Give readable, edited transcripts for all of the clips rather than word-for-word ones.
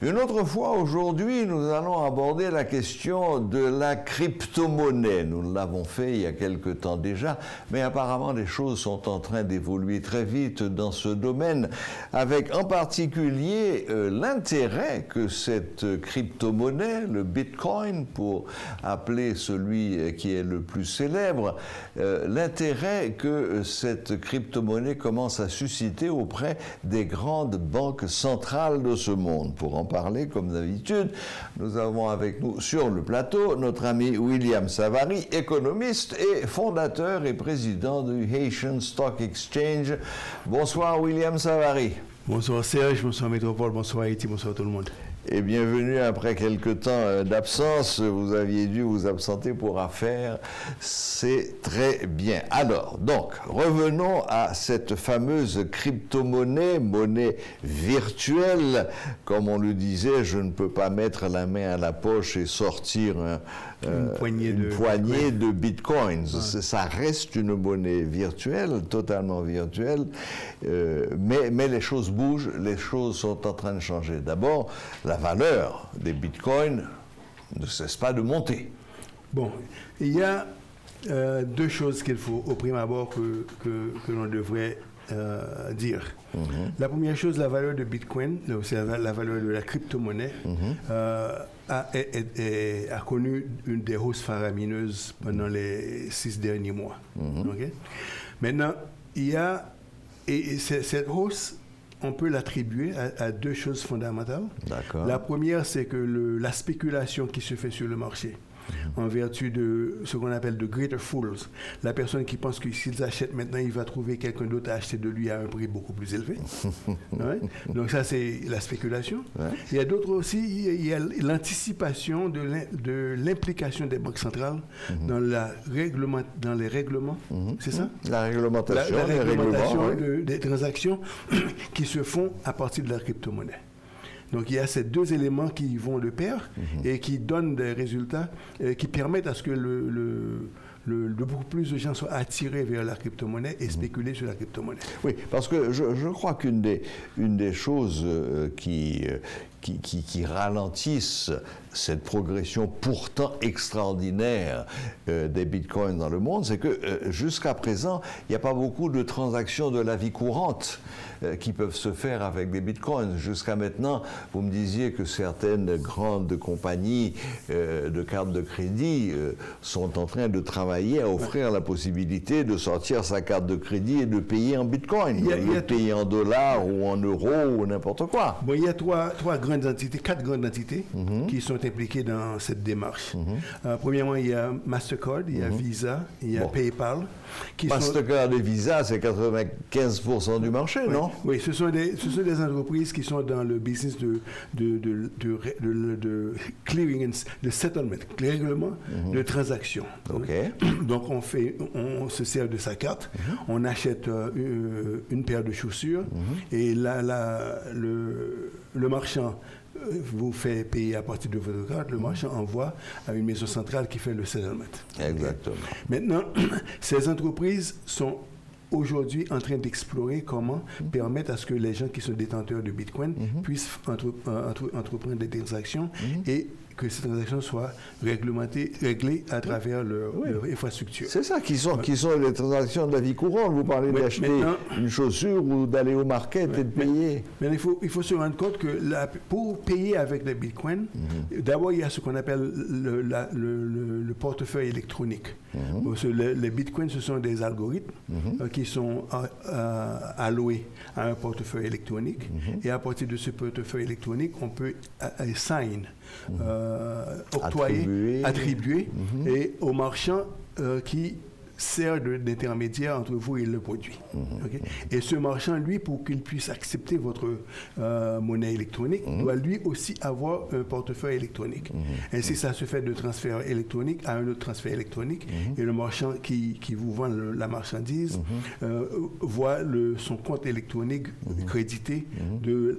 Une autre fois, aujourd'hui, nous allons aborder la question de la crypto-monnaie. Nous l'avons fait il y a quelque temps déjà, mais apparemment les choses sont en train d'évoluer très vite dans ce domaine, avec en particulier l'intérêt que cette crypto-monnaie, le Bitcoin, pour appeler celui qui est le plus célèbre, l'intérêt que cette crypto-monnaie commence à susciter auprès des grandes banques centrales de ce monde. Pour en parler, comme d'habitude, nous avons avec nous sur le plateau notre ami William Savary, économiste et fondateur et président du Haitian Stock Exchange. Bonsoir William Savary. Bonsoir Serge, bonsoir Métropole, bonsoir Haïti, bonsoir tout le monde. Et bienvenue après quelque temps d'absence. Vous aviez dû vous absenter pour affaires. C'est très bien. Alors, donc, revenons à cette fameuse crypto-monnaie, monnaie virtuelle. Comme on le disait, je ne peux pas mettre la main à la poche et sortir une poignée de bitcoins. Ouais. Ça reste une monnaie virtuelle, totalement virtuelle. Mais les choses bougent, les choses sont en train de changer. D'abord, la valeur des bitcoins ne cesse pas de monter. Bon, il y a deux choses qu'il faut au prime abord que l'on devrait dire. La première chose, la valeur de Bitcoin, c'est la valeur de la crypto-monnaie, a connu une des hausses faramineuses pendant les 6 derniers mois. Okay? Maintenant, il y a, et cette hausse, on peut l'attribuer à deux choses fondamentales. La première, c'est que la spéculation qui se fait sur le marché, en vertu de ce qu'on appelle de greater fools, la personne qui pense que s'ils achètent maintenant, il va trouver quelqu'un d'autre à acheter de lui à un prix beaucoup plus élevé. Ouais. Donc ça, c'est la spéculation. Ouais. Il y a d'autres aussi, il y a l'anticipation de l'implication des banques centrales dans les règlements, c'est ça? La réglementation, des transactions qui se font à partir de la crypto-monnaie. Donc, il y a ces deux éléments qui vont de pair et qui donnent des résultats qui permettent à ce que beaucoup plus de gens soient attirés vers la crypto-monnaie et spéculer sur la crypto-monnaie. Oui, parce que je crois qu'une des choses qui ralentissent cette progression pourtant extraordinaire des bitcoins dans le monde, c'est que jusqu'à présent, il n'y a pas beaucoup de transactions de la vie courante qui peuvent se faire avec des bitcoins. Jusqu'à maintenant, vous me disiez que certaines grandes compagnies de cartes de crédit sont en train de travailler à offrir la possibilité de sortir sa carte de crédit et de payer en bitcoin, de payer en dollars ou en euros ou n'importe quoi. Bon, il y a quatre grandes entités qui sont impliquées dans cette démarche. Premièrement, il y a Mastercard, il y a Visa, il y a PayPal. Mastercard et Visa, c'est 95% du marché, non? Oui, ce sont des entreprises qui sont dans le business de clearing, de settlement, les règlements de transactions. Donc, on se sert de sa carte, on achète une paire de chaussures et le marchand vous fait payer à partir de votre carte, le marchand envoie à une maison centrale qui fait le settlement. Exactement. Maintenant, ces entreprises sont aujourd'hui en train d'explorer comment permettre à ce que les gens qui sont détenteurs de Bitcoin puissent entreprendre des transactions et que ces transactions soient réglées à travers leur infrastructure. C'est ça qui sont les transactions de la vie courante. Vous parlez d'acheter une chaussure ou d'aller au market et de payer. Mais il faut se rendre compte que pour payer avec des bitcoins, d'abord il y a ce qu'on appelle le portefeuille électronique. Les bitcoins, ce sont des algorithmes qui sont alloués à un portefeuille électronique. Et à partir de ce portefeuille électronique, on peut attribuer et au marchand qui sert d'intermédiaire entre vous et le produit. Okay? Et ce marchand, lui, pour qu'il puisse accepter votre monnaie électronique, doit lui aussi avoir un portefeuille électronique. Ainsi, ça se fait de transfert électronique à un autre transfert électronique. Et le marchand qui vous vend la marchandise voit son compte électronique crédité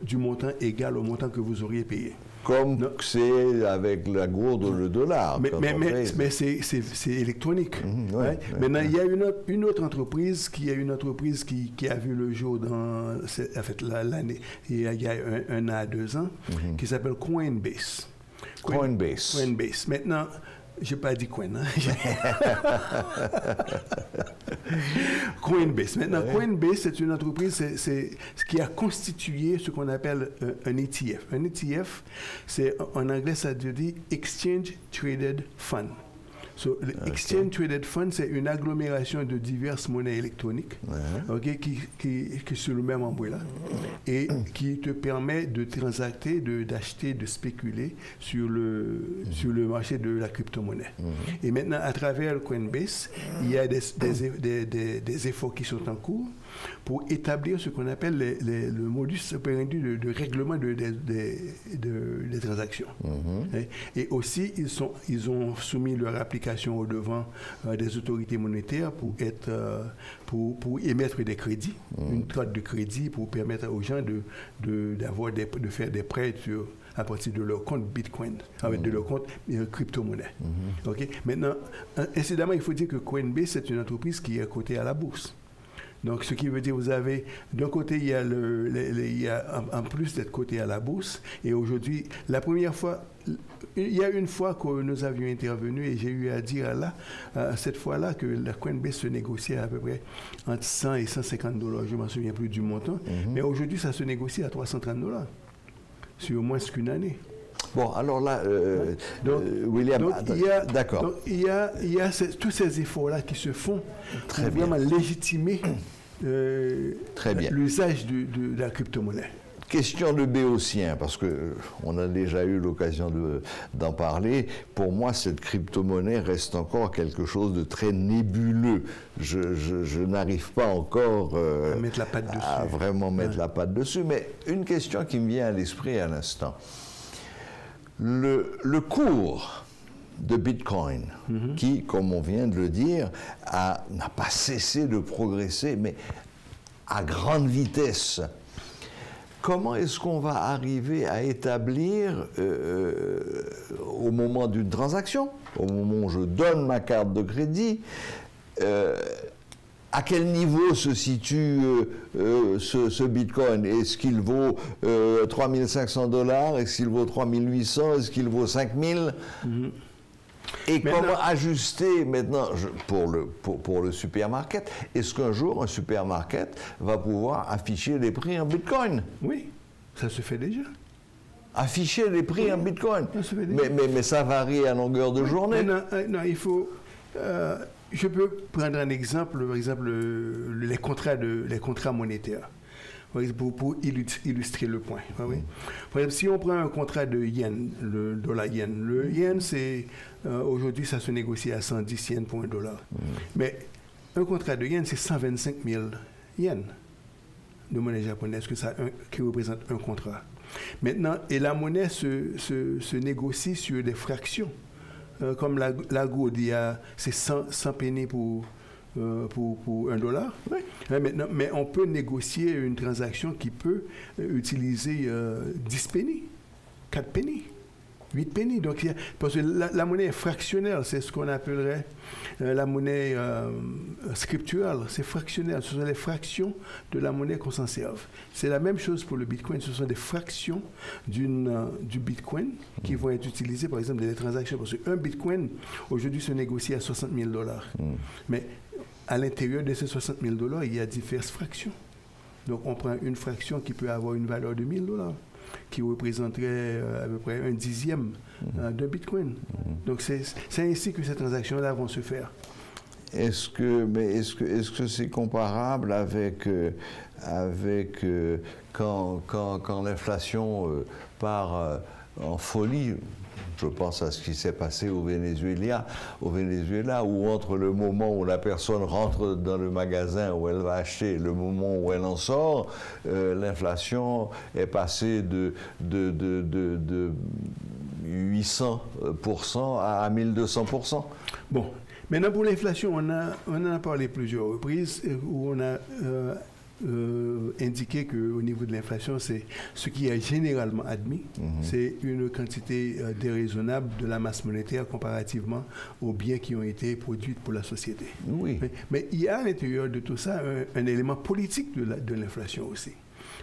du montant égal au montant que vous auriez payé. comme c'est avec la gourde ou le dollar. Mais c'est électronique. Maintenant, il y a une autre entreprise qui a vu le jour dans l'année, il y a un an à 2 ans, qui s'appelle Coinbase. Coinbase. Maintenant, je n'ai pas dit Coin. Coinbase. Maintenant, Coinbase, c'est une entreprise qui a constitué ce qu'on appelle un ETF. Un ETF, en anglais, ça veut dire Exchange Traded Fund. Exchange Traded Fund, c'est une agglomération de diverses monnaies électroniques qui sur le même umbrella et qui te permet de transacter, d'acheter, de spéculer sur le marché de la crypto-monnaie. Et maintenant, à travers Coinbase, il y a des efforts qui sont en cours pour établir ce qu'on appelle le modus operandi de règlement des transactions. Et aussi, ils ont soumis leur application au devant des autorités monétaires pour émettre des crédits, une carte de crédit pour permettre aux gens de faire des prêts à partir de leur compte Bitcoin, de leur compte crypto-monnaie. Maintenant, incidemment, il faut dire que Coinbase, c'est une entreprise qui est cotée à la bourse. Donc, ce qui veut dire, vous avez, d'un côté, il y a en plus d'être coté à la bourse, et aujourd'hui, la première fois, il y a une fois que nous avions intervenu, et j'ai eu à dire cette fois-là, que la Coinbase se négociait à peu près entre 100 et 150 $. Je ne m'en souviens plus du montant, mais aujourd'hui, ça se négocie à 330 $, sur moins qu'une année. Bon, alors là, William, d'accord. Donc, il y a tous ces efforts-là qui se font pour vraiment légitimer l'usage de la crypto-monnaie. Question de béotien, parce qu'on a déjà eu l'occasion d'en parler. Pour moi, cette crypto-monnaie reste encore quelque chose de très nébuleux. Je n'arrive pas encore à vraiment mettre la patte dessus. Mais une question qui me vient à l'esprit à l'instant. Le cours de Bitcoin, qui, comme on vient de le dire, n'a pas cessé de progresser, mais à grande vitesse. Comment est-ce qu'on va arriver à établir, au moment d'une transaction, au moment où je donne ma carte de crédit, à quel niveau se situe ce Bitcoin? Est-ce qu'il vaut 3 500 $? Est-ce qu'il vaut 3 800? Est-ce qu'il vaut 5 000? Et comment ajuster maintenant pour le supermarket? Est-ce qu'un jour, un supermarket va pouvoir afficher les prix en Bitcoin? Oui, ça se fait déjà. Afficher les prix en Bitcoin? Ça se fait déjà. Mais ça varie à longueur de journée. Non, il faut... je peux prendre un exemple, par exemple, les contrats monétaires, pour illustrer le point. Par exemple, si on prend un contrat de yen, le dollar yen, le yen, aujourd'hui, ça se négocie à 110 yens pour $1. Mais un contrat de yen, c'est 125 000 yens de monnaie japonaise qui représente un contrat. Maintenant, et la monnaie se négocie sur des fractions. Comme la gourde, c'est 100 pennies pour $1. Oui. Maintenant, mais on peut négocier une transaction qui peut utiliser 10 pennies, 4 pennies, 8 pennies. Donc, parce que la monnaie est fractionnelle, c'est ce qu'on appellerait la monnaie scripturale, c'est fractionnel, ce sont les fractions de la monnaie qu'on s'en serve. C'est la même chose pour le Bitcoin, ce sont des fractions du Bitcoin qui vont être utilisées, par exemple, dans les transactions. Parce qu'un Bitcoin, aujourd'hui, se négocie à 60 000 $. Mais à l'intérieur de ces 60 000 $, il y a diverses fractions. Donc, on prend une fraction qui peut avoir une valeur de 1 000 $, qui représenterait à peu près 1/10 d'un Bitcoin. Donc, c'est ainsi que ces transactions-là vont se faire. Est-ce que c'est comparable avec quand l'inflation part en folie? Je pense à ce qui s'est passé au Venezuela, où entre le moment où la personne rentre dans le magasin où elle va acheter et le moment où elle en sort, l'inflation est passée de 800% à 1200%. Bon. Maintenant, pour l'inflation, on en a parlé plusieurs reprises, où on a indiqué qu'au niveau de l'inflation, c'est ce qui est généralement admis, c'est une quantité déraisonnable de la masse monétaire comparativement aux biens qui ont été produits pour la société. Oui. Mais il y a à l'intérieur de tout ça un élément politique de l'inflation aussi.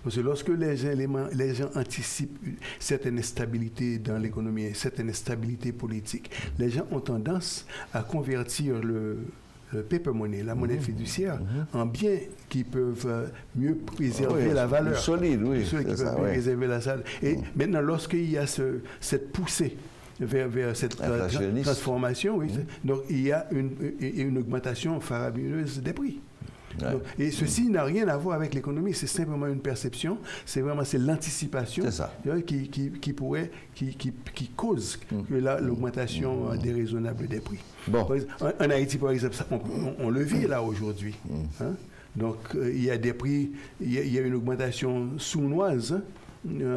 Parce que lorsque les gens anticipent une certaine instabilité dans l'économie, une certaine instabilité politique, les gens ont tendance à convertir le paper money, la monnaie fiduciaire, en biens qui peuvent mieux préserver la valeur. Solide, oui. Qui peuvent mieux préserver la valeur. Et maintenant, lorsqu'il y a cette poussée vers cette transformation, donc il y a une augmentation faramineuse des prix. Ouais. Donc, et ceci n'a rien à voir avec l'économie, c'est simplement une perception, c'est l'anticipation qui cause l'augmentation déraisonnable des prix. Bon. En Haïti, par exemple, on le vit là aujourd'hui. Donc, il y a des prix, il y a une augmentation sournoise,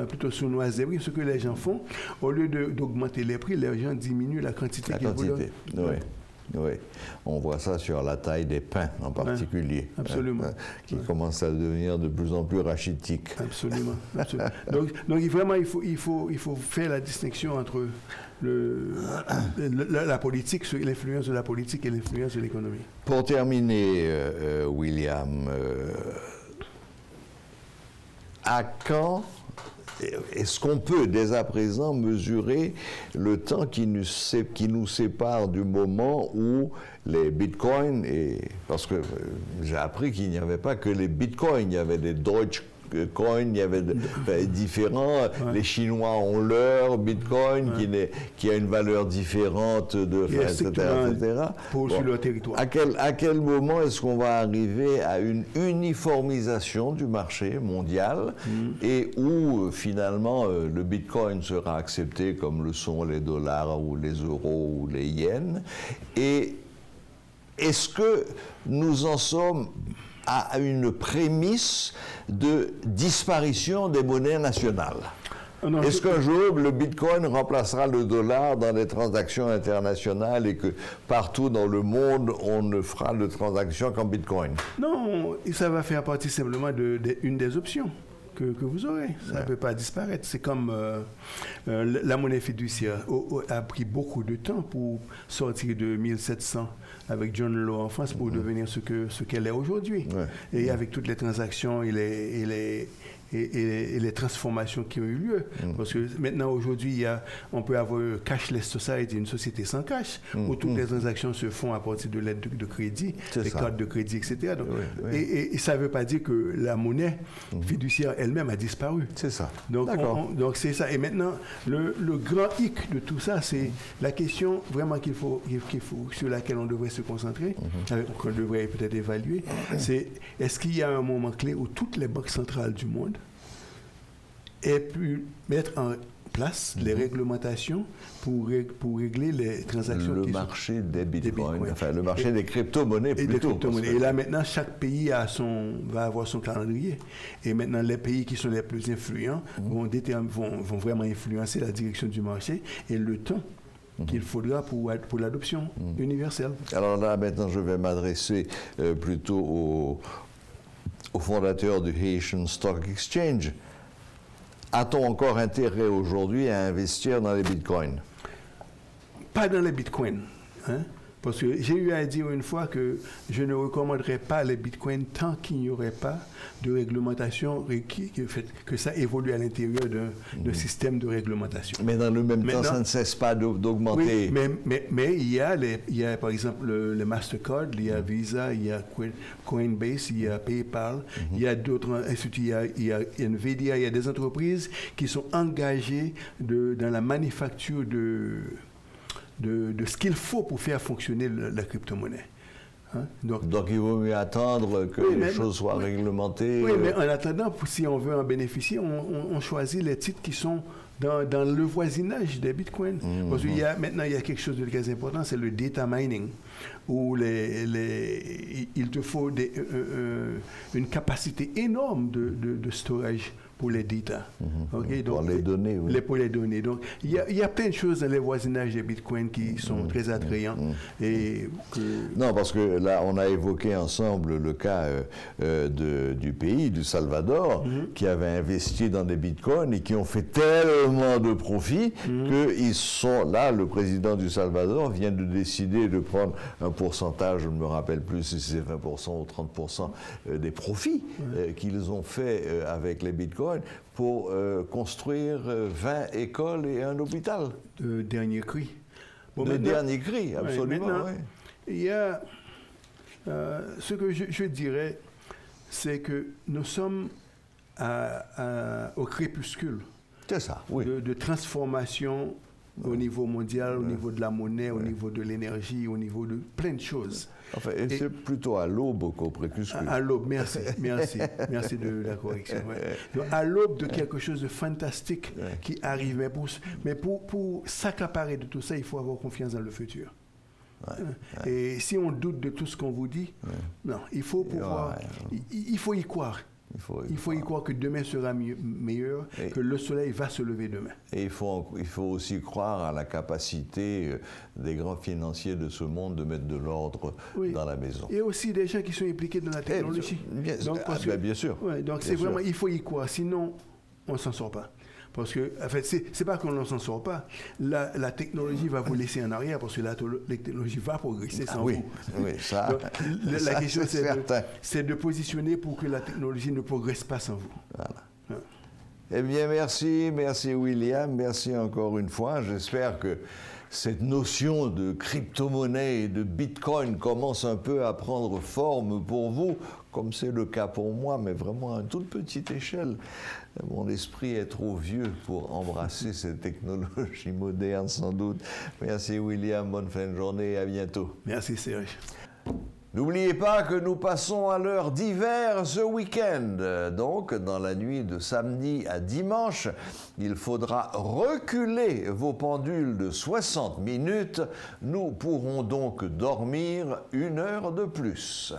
plutôt sournoise des prix. Ce que les gens font, au lieu d'augmenter les prix, les gens diminuent la quantité qu'ils veulent. Oui, on voit ça sur la taille des pains en particulier. Absolument. Qui commence à devenir de plus en plus rachitique. Absolument. Donc vraiment, il faut faire la distinction entre la politique, l'influence de la politique et l'influence de l'économie. Pour terminer, William, à quand est-ce qu'on peut dès à présent mesurer le temps qui nous sépare du moment où les bitcoins, parce que j'ai appris qu'il n'y avait pas que les bitcoins, il y avait des Dogecoin, il y avait différents. Les Chinois ont leur Bitcoin qui a une valeur différente, etc. Sur leur territoire. À quel moment est-ce qu'on va arriver à une uniformisation du marché mondial et où finalement le Bitcoin sera accepté comme le sont les dollars ou les euros ou les yens? Et est-ce que nous en sommes à une prémisse de disparition des monnaies nationales? Est-ce qu'un jour le Bitcoin remplacera le dollar dans les transactions internationales et que partout dans le monde on ne fera de transactions qu'en Bitcoin? Non, ça va faire partie simplement d'une des options que vous aurez. Ça ne peut pas disparaître. C'est comme la monnaie fiduciaire a pris beaucoup de temps pour sortir de 1700 avec John Law en France pour devenir ce qu'elle est aujourd'hui. Et avec toutes les transactions et les transformations qui ont eu lieu. Parce que maintenant, aujourd'hui, on peut avoir un cashless society, une société sans cash, où toutes les transactions se font à partir de l'aide de crédit, des cartes de crédit, etc. Donc, et ça ne veut pas dire que la monnaie fiduciaire elle-même a disparu. C'est ça. Donc, c'est ça. Et maintenant, le grand hic de tout ça, c'est la question vraiment sur laquelle on devrait se concentrer, qu'on devrait peut-être évaluer, c'est est-ce qu'il y a un moment clé où toutes les banques centrales du monde aient pu mettre en place les réglementations pour régler les transactions. Le marché des bitcoins, enfin le marché des crypto-monnaies plutôt. Et là maintenant, chaque pays va avoir son calendrier. Et maintenant, les pays qui sont les plus influents vont vraiment influencer la direction du marché et le temps qu'il faudra pour l'adoption universelle. Alors là, maintenant, je vais m'adresser plutôt au fondateur du Haitian Stock Exchange. A-t-on encore intérêt aujourd'hui à investir dans les bitcoins? Pas dans les bitcoins. Parce que j'ai eu à dire une fois que je ne recommanderais pas les bitcoins tant qu'il n'y aurait pas de réglementation, que ça évolue à l'intérieur d'un système de réglementation. Mais dans le même temps, ça ne cesse pas d'augmenter. Oui, mais il y a par exemple le Mastercard, il y a Visa, il y a Coinbase, il y a PayPal, il y a d'autres instituts, il y a Nvidia, il y a des entreprises qui sont engagées dans la manufacture de ce qu'il faut pour faire fonctionner la crypto-monnaie. Donc il vaut mieux attendre que les choses soient réglementées. Oui, mais en attendant, si on veut en bénéficier, on choisit les titres qui sont dans le voisinage des bitcoins. Parce qu'il maintenant, il y a quelque chose de très important, c'est le data mining, où il te faut une capacité énorme de storage pour les data. Okay? Pour Donc, les données, oui. Pour les données. Donc, il y a plein de choses dans les voisinages des bitcoins qui sont très attrayants. Et Non, parce que là, on a évoqué ensemble le cas du pays, du Salvador, qui avait investi dans des bitcoins et qui ont fait tellement de profits qu'ils sont là. Le président du Salvador vient de décider de prendre un pourcentage, je ne me rappelle plus si c'est 20% ou 30% des profits qu'ils ont fait avec les bitcoins pour construire 20 écoles et un hôpital. Le dernier cri. Bon, le dernier cri, absolument. Ouais, il y a ce que je dirais, c'est que nous sommes au crépuscule. C'est ça, oui. De transformation au niveau mondial, au niveau de la monnaie, au niveau de l'énergie, au niveau de plein de choses. Enfin, c'est plutôt à l'aube qu'au crépuscule. À l'aube, merci de la correction. Ouais. Donc, à l'aube de quelque chose de fantastique qui arrive. Mais pour s'accaparer de tout ça, il faut avoir confiance dans le futur. Et si on doute de tout ce qu'on vous dit, non, il faut pouvoir, il faut y croire. Il faut y croire que demain sera meilleur, que le soleil va se lever demain. Et il faut aussi croire à la capacité des grands financiers de ce monde de mettre de l'ordre dans la maison. Et aussi des gens qui sont impliqués dans la technologie. Bien sûr. Ouais, donc c'est vraiment, il faut y croire, sinon on ne s'en sort pas. Parce que, en fait, c'est pas qu'on ne s'en sort pas. La technologie va vous laisser en arrière parce que la technologie va progresser sans vous. Oui, ça. Donc, la question, c'est de positionner pour que la technologie ne progresse pas sans vous. Voilà. Eh bien, merci William, merci encore une fois. J'espère que cette notion de crypto-monnaie et de bitcoin commence un peu à prendre forme pour vous, comme c'est le cas pour moi, mais vraiment à une toute petite échelle. Mon esprit est trop vieux pour embrasser ces technologies modernes, sans doute. Merci William, bonne fin de journée et à bientôt. Merci Serge. N'oubliez pas que nous passons à l'heure d'hiver ce week-end. Donc, dans la nuit de samedi à dimanche, il faudra reculer vos pendules de 60 minutes. Nous pourrons donc dormir 1 heure de plus.